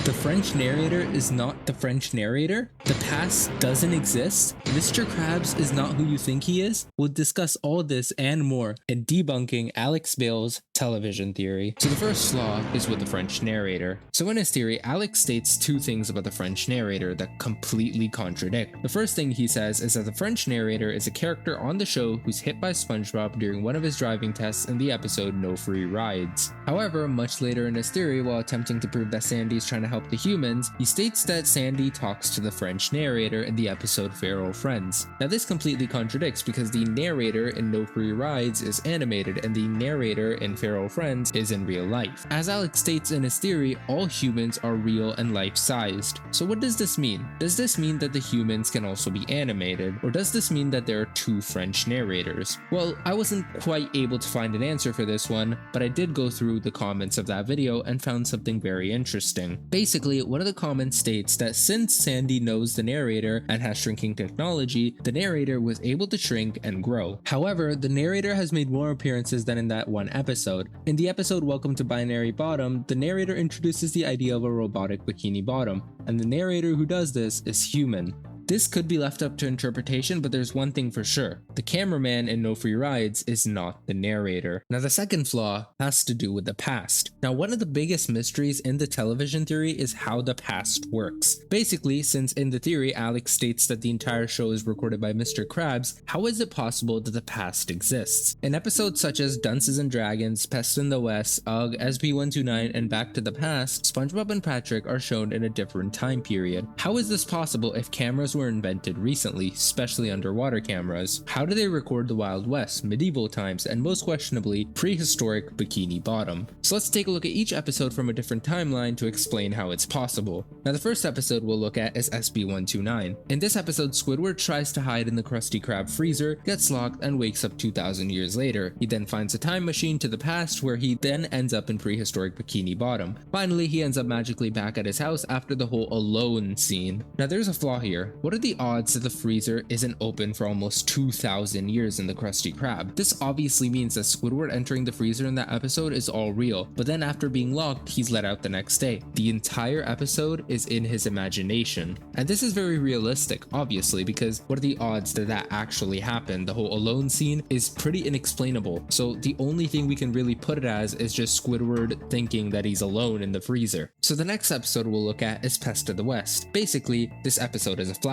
The French narrator is not the French narrator. The past doesn't exist. Mr. Krabs is not who you think he is. We'll discuss all this and more in debunking Alex Bale's television theory. So the first flaw is with the French narrator. So in his theory, Alex states two things about the French narrator that completely contradict. The first thing he says is that the French narrator is a character on the show who's hit by SpongeBob during one of his driving tests in the episode No Free Rides. However, much later in his theory, while attempting to prove that Sandy is trying to help the humans, he states that Sandy talks to the French narrator in the episode Feral Friends. Now this completely contradicts because the narrator in No Free Rides is animated and the narrator in Feral Friends is in real life. As Alex states in his theory, all humans are real and life-sized. So what does this mean? Does this mean that the humans can also be animated? Or does this mean that there are two French narrators? Well, I wasn't quite able to find an answer for this one, but I did go through the comments of that video and found something very interesting. Basically, one of the comments states that since Sandy knows the narrator and has shrinking technology, the narrator was able to shrink and grow. However, the narrator has made more appearances than in that one episode. In the episode Welcome to Binary Bottom, the narrator introduces the idea of a robotic bikini bottom, and the narrator who does this is human. This could be left up to interpretation, but there's one thing for sure. The cameraman in No Free Rides is not the narrator. Now the second flaw has to do with the past. Now one of the biggest mysteries in the television theory is how the past works. Basically, since in the theory Alex states that the entire show is recorded by Mr. Krabs, how is it possible that the past exists? In episodes such as Dunces and Dragons, Pest in the West, UGG, SB129, and Back to the Past, SpongeBob and Patrick are shown in a different time period. How is this possible if cameras were invented recently, especially underwater cameras? How do they record the Wild West, medieval times, and most questionably, prehistoric Bikini Bottom? So let's take a look at each episode from a different timeline to explain how it's possible. Now the first episode we'll look at is SB129. In this episode, Squidward tries to hide in the Krusty Krab freezer, gets locked, and wakes up 2,000 years later. He then finds a time machine to the past where he then ends up in prehistoric Bikini Bottom. Finally, he ends up magically back at his house after the whole alone scene. Now there's a flaw here. What are the odds that the freezer isn't open for almost 2,000 years in the Krusty Krab? This obviously means that Squidward entering the freezer in that episode is all real, but then after being locked, he's let out the next day. The entire episode is in his imagination. And this is very realistic, obviously, because what are the odds that that actually happened? The whole alone scene is pretty inexplainable, so the only thing we can really put it as is just Squidward thinking that he's alone in the freezer. So the next episode we'll look at is Pest of the West. Basically, this episode is a flashback.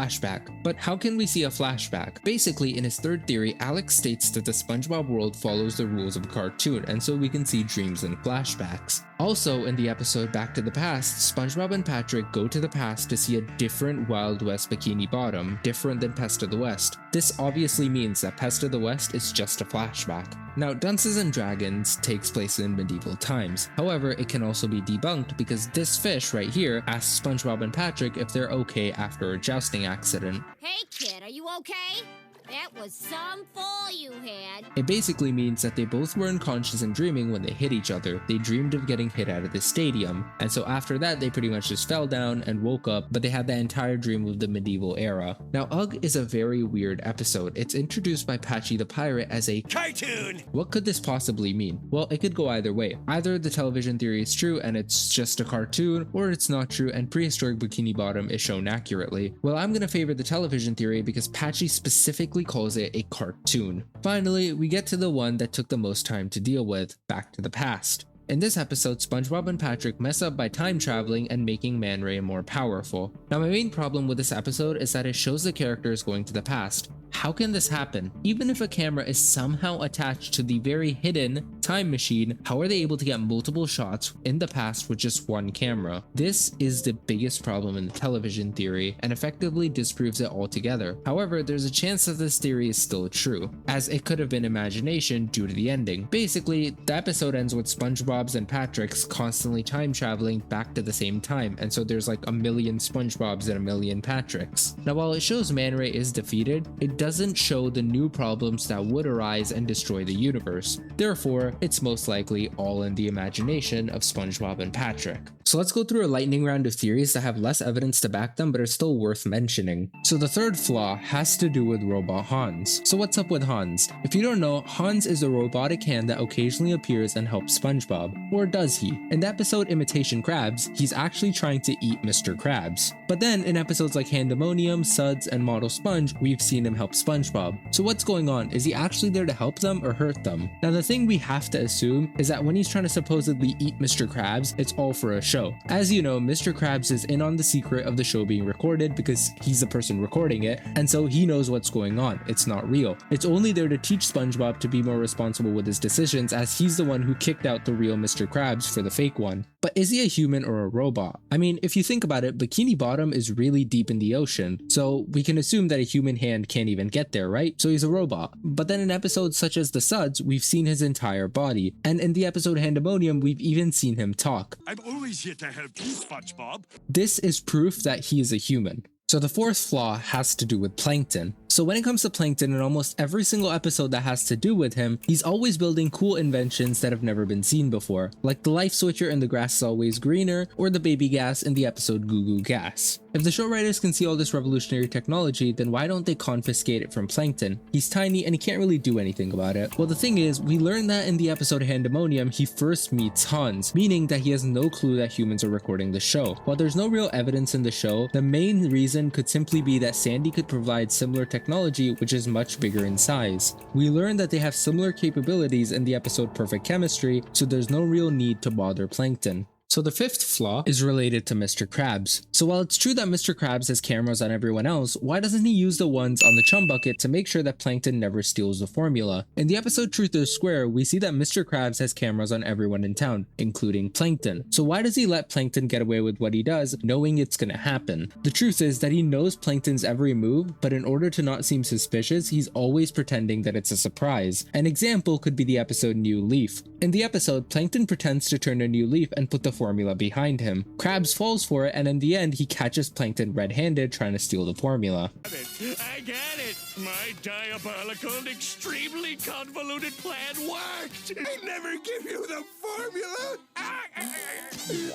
But how can we see a flashback? Basically, in his third theory, Alex states that the SpongeBob world follows the rules of a cartoon, and so we can see dreams and flashbacks. Also, in the episode Back to the Past, SpongeBob and Patrick go to the past to see a different Wild West Bikini Bottom, different than Pest of the West. This obviously means that Pest of the West is just a flashback. Now, Dunces and Dragons takes place in medieval times. However, it can also be debunked because this fish right here asks SpongeBob and Patrick if they're okay after a jousting accident. Hey kid, are you okay? That was some fall you had. It basically means that they both were unconscious and dreaming when they hit each other. They dreamed of getting hit out of the stadium, and so after that they pretty much just fell down and woke up, but they had that entire dream of the medieval era. Now UGG is a very weird episode. It's introduced by Patchy the Pirate as a cartoon. What could this possibly mean? Well, it could go either way. Either the television theory is true and it's just a cartoon, or it's not true and prehistoric Bikini Bottom is shown accurately. Well, I'm gonna favor the television theory because Patchy specifically calls it a cartoon. Finally, we get to the one that took the most time to deal with, Back to the Past. In this episode, SpongeBob and Patrick mess up by time traveling and making Man Ray more powerful. Now my main problem with this episode is that it shows the characters going to the past. How can this happen? Even if a camera is somehow attached to the very hidden time machine, how are they able to get multiple shots in the past with just one camera? This is the biggest problem in the television theory and effectively disproves it altogether. However, there's a chance that this theory is still true, as it could have been imagination due to the ending. Basically, the episode ends with SpongeBob's and Patrick's constantly time traveling back to the same time, and so there's like a million SpongeBobs and a million Patricks. Now while it shows Man Ray is defeated, it doesn't show the new problems that would arise and destroy the universe. Therefore, it's most likely all in the imagination of SpongeBob and Patrick. So let's go through a lightning round of theories that have less evidence to back them but are still worth mentioning. So the third flaw has to do with robot Hans. So what's up with Hans? If you don't know, Hans is a robotic hand that occasionally appears and helps SpongeBob. Or does he? In the episode Imitation Crabs, he's actually trying to eat Mr. Krabs. But then in episodes like Handemonium, Suds, and Model Sponge, we've seen him help SpongeBob. So what's going on? Is he actually there to help them or hurt them? Now the thing we have to assume is that when he's trying to supposedly eat Mr. Krabs, it's all for a show. As you know, Mr. Krabs is in on the secret of the show being recorded because he's the person recording it, and so he knows what's going on. It's not real. It's only there to teach SpongeBob to be more responsible with his decisions, as he's the one who kicked out the real Mr. Krabs for the fake one. But is he a human or a robot? I mean, if you think about it, Bikini Bottom is really deep in the ocean, so we can assume that a human hand can't even get there, right? So he's a robot. But then in episodes such as the Suds, we've seen his entire body, and in the episode Handemonium, we've even seen him talk. I'm always here to help you, SpongeBob. This is proof that he is a human. So the fourth flaw has to do with Plankton. So when it comes to Plankton, in almost every single episode that has to do with him, he's always building cool inventions that have never been seen before, like the life switcher in The Grass is Always Greener, or the baby gas in the episode Goo Goo Gas. If the show writers can see all this revolutionary technology, then why don't they confiscate it from Plankton? He's tiny and he can't really do anything about it. Well, the thing is, we learned that in the episode Handemonium, he first meets Hans, meaning that he has no clue that humans are recording the show. While there's no real evidence in the show, the main reason could simply be that Sandy could provide similar technology, which is much bigger in size. We learned that they have similar capabilities in the episode Perfect Chemistry, so there's no real need to bother Plankton. So the fifth flaw is related to Mr. Krabs. So while it's true that Mr. Krabs has cameras on everyone else, why doesn't he use the ones on the chum bucket to make sure that Plankton never steals the formula? In the episode Truth or Square, we see that Mr. Krabs has cameras on everyone in town, including Plankton. So why does he let Plankton get away with what he does, knowing it's gonna happen? The truth is that he knows Plankton's every move, but in order to not seem suspicious, he's always pretending that it's a surprise. An example could be the episode New Leaf. In the episode, Plankton pretends to turn a new leaf and put the formula behind him. Krabs falls for it, and in the end, he catches Plankton red-handed trying to steal the formula. I get it. My diabolical and extremely convoluted plan worked. I never give you the formula.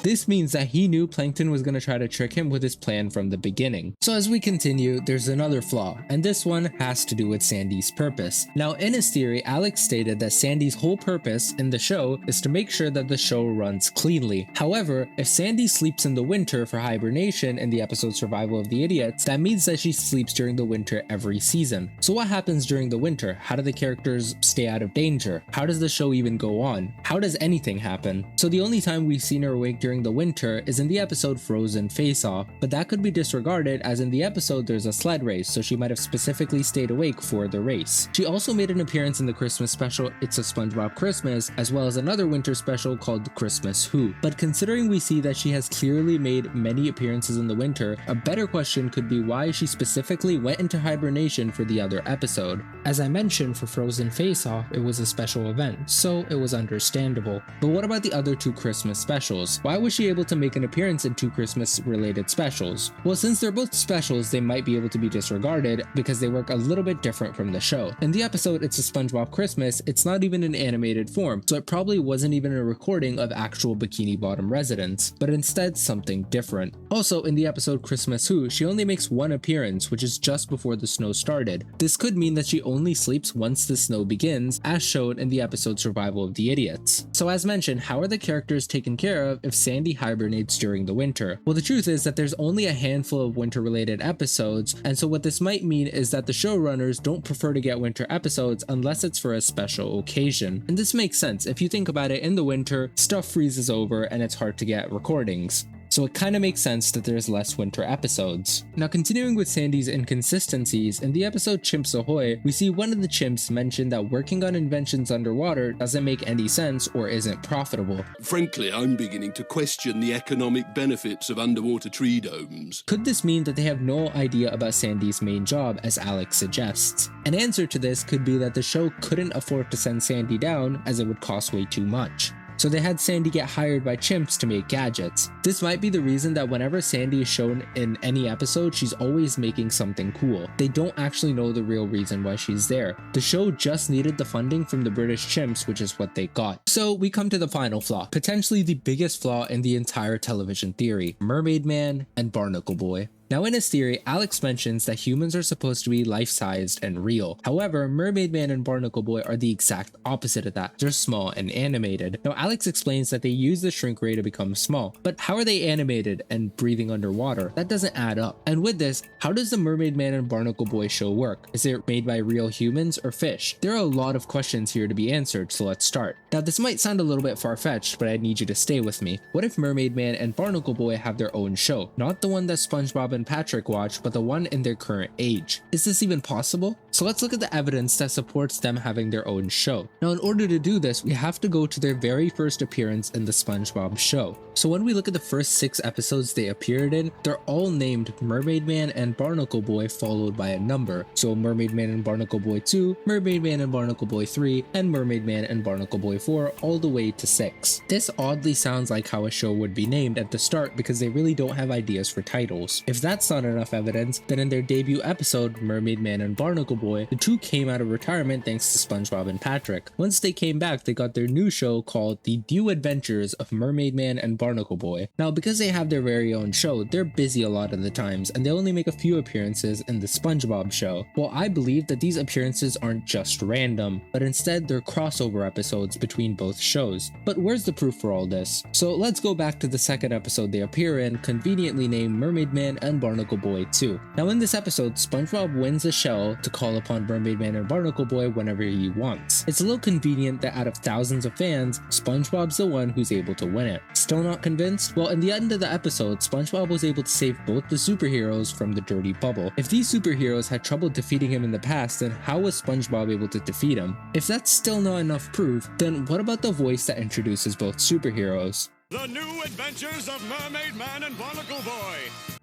This means that he knew Plankton was going to try to trick him with his plan from the beginning. So as we continue, there's another flaw, and this one has to do with Sandy's purpose. Now, in his theory, Alex stated that Sandy's whole purpose in the show is to make sure that the show runs cleanly. However, if Sandy sleeps in the winter for hibernation in the episode Survival of the Idiots, that means that she sleeps during the winter every season. So what happens during the winter? How do the characters stay out of danger? How does the show even go on? How does anything happen? So the only time we've seen her awake during the winter is in the episode Frozen Face Off, but that could be disregarded as in the episode there's a sled race, so she might have specifically stayed awake for the race. She also made an appearance in the Christmas special It's a SpongeBob Christmas, as well as another winter special called Christmas Who. But considering we see that she has clearly made many appearances in the winter, a better question could be why she specifically went into hibernation for the other episode. As I mentioned, for Frozen Face Off, it was a special event, so it was understandable. But what about the other two Christmas specials? Why was she able to make an appearance in two Christmas related specials? Well, since they're both specials, they might be able to be disregarded because they work a little bit different from the show. In the episode It's a SpongeBob Christmas, it's not even in animated form, so it probably wasn't even a recording of actual Bikini Bottom residents, but instead something different. Also, in the episode Christmas Who, she only makes one appearance, which is just before the snow started. This could mean that she only sleeps once the snow begins, as shown in the episode Survival of the Idiots. So as mentioned, how are the characters taken care of if Sandy hibernates during the winter? Well, the truth is that there's only a handful of winter related episodes, and so what this might mean is that the showrunners don't prefer to get winter episodes unless it's for a special occasion. And this makes sense. If you think about it, in the winter, stuff freezes over and it's hard to get recordings. So it kind of makes sense that there's less winter episodes. Now, continuing with Sandy's inconsistencies, in the episode Chimps Ahoy, we see one of the chimps mention that working on inventions underwater doesn't make any sense or isn't profitable. Frankly, I'm beginning to question the economic benefits of underwater tree domes. Could this mean that they have no idea about Sandy's main job, as Alex suggests? An answer to this could be that the show couldn't afford to send Sandy down as it would cost way too much. so they had Sandy get hired by chimps to make gadgets. This might be the reason that whenever Sandy is shown in any episode, she's always making something cool. They don't actually know the real reason why she's there. The show just needed the funding from the British chimps, which is what they got. So we come to the final flaw, potentially the biggest flaw in the entire television theory: Mermaid Man and Barnacle Boy. Now in his theory, Alex mentions that humans are supposed to be life-sized and real. However, Mermaid Man and Barnacle Boy are the exact opposite of that. They're small and animated. Now Alex explains that they use the shrink ray to become small, but how are they animated and breathing underwater? That doesn't add up. And with this, how does the Mermaid Man and Barnacle Boy show work? Is it made by real humans or fish? There are a lot of questions here to be answered, so let's start. Now this might sound a little bit far-fetched, but I need you to stay with me. What if Mermaid Man and Barnacle Boy have their own show? Not the one that SpongeBob and Patrick watch, but the one in their current age. Is this even possible? So let's look at the evidence that supports them having their own show. Now in order to do this, we have to go to their very first appearance in the SpongeBob show. So when we look at the first 6 episodes they appeared in, they're all named Mermaid Man and Barnacle Boy followed by a number. So Mermaid Man and Barnacle Boy 2, Mermaid Man and Barnacle Boy 3, and Mermaid Man and Barnacle Boy 4 all the way to 6. This oddly sounds like how a show would be named at the start because they really don't have ideas for titles. If that's not enough evidence, then in their debut episode, Mermaid Man and Barnacle Boy, the two came out of retirement thanks to SpongeBob and Patrick. Once they came back, they got their new show called The New Adventures of Mermaid Man and Barnacle Boy. Now because they have their very own show, they're busy a lot of the times and they only make a few appearances in the SpongeBob show. Well, I believe that these appearances aren't just random, but instead they're crossover episodes between both shows. But where's the proof for all this? So let's go back to the second episode they appear in, conveniently named Mermaid Man and Barnacle Boy 2. Now in this episode, SpongeBob wins a shell to call upon Mermaid Man and Barnacle Boy whenever he wants. It's a little convenient that out of thousands of fans, SpongeBob's the one who's able to win it. Still not convinced? Well, in the end of the episode, SpongeBob was able to save both the superheroes from the dirty bubble. If these superheroes had trouble defeating him in the past, then how was SpongeBob able to defeat him? If that's still not enough proof, then what about the voice that introduces both superheroes? The New Adventures of Mermaid Man and Barnacle Boy.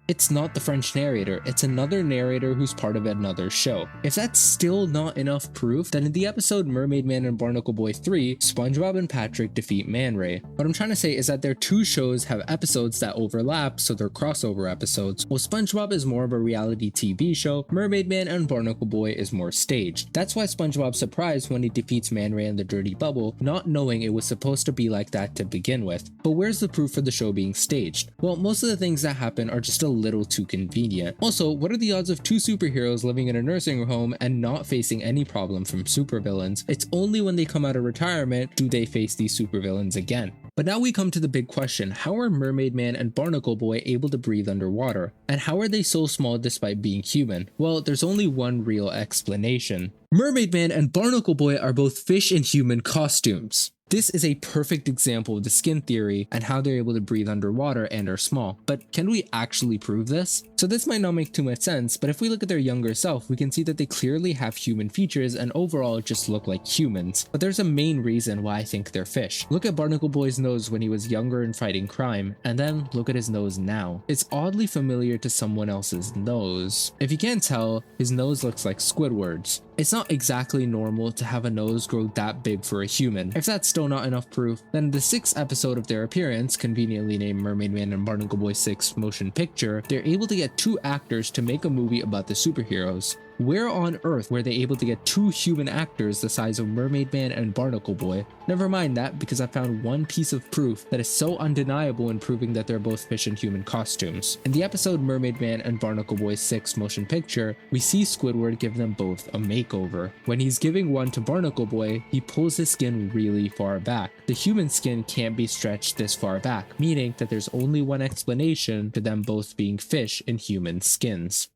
It's not the French narrator, it's another narrator who's part of another show. If that's still not enough proof, then in the episode Mermaid Man and Barnacle Boy 3, SpongeBob and Patrick defeat Man Ray. What I'm trying to say is that their two shows have episodes that overlap, so they're crossover episodes. While SpongeBob is more of a reality TV show, Mermaid Man and Barnacle Boy is more staged. That's why SpongeBob's surprised when he defeats Man Ray in the dirty bubble, not knowing it was supposed to be like that to begin with. But where's the proof for the show being staged? Well, most of the things that happen are just a little too convenient. Also, what are the odds of two superheroes living in a nursing home and not facing any problem from supervillains? It's only when they come out of retirement do they face these supervillains again. But now we come to the big question: how are Mermaid Man and Barnacle Boy able to breathe underwater? And how are they so small despite being human? Well, there's only one real explanation. Mermaid Man and Barnacle Boy are both fish in human costumes. This is a perfect example of the skin theory and how they're able to breathe underwater and are small. But can we actually prove this? So this might not make too much sense, but if we look at their younger self, we can see that they clearly have human features and overall just look like humans. But there's a main reason why I think they're fish. Look at Barnacle Boy's nose when he was younger and fighting crime, and then look at his nose now. It's oddly familiar to someone else's nose. If you can't tell, his nose looks like Squidward's. It's not exactly normal to have a nose grow that big for a human. If that's still not enough proof, then in the 6th episode of their appearance, conveniently named Mermaid Man and Barnacle Boy 6 motion picture, they're able to get 2 actors to make a movie about the superheroes. Where on earth were they able to get 2 human actors the size of Mermaid Man and Barnacle Boy? Never mind that, because I found one piece of proof that is so undeniable in proving that they're both fish in human costumes. In the episode Mermaid Man and Barnacle Boy 6 motion picture, we see Squidward give them both a makeover. When he's giving one to Barnacle Boy, he pulls his skin really far back. The human skin can't be stretched this far back, meaning that there's only one explanation to them both being fish in human skins.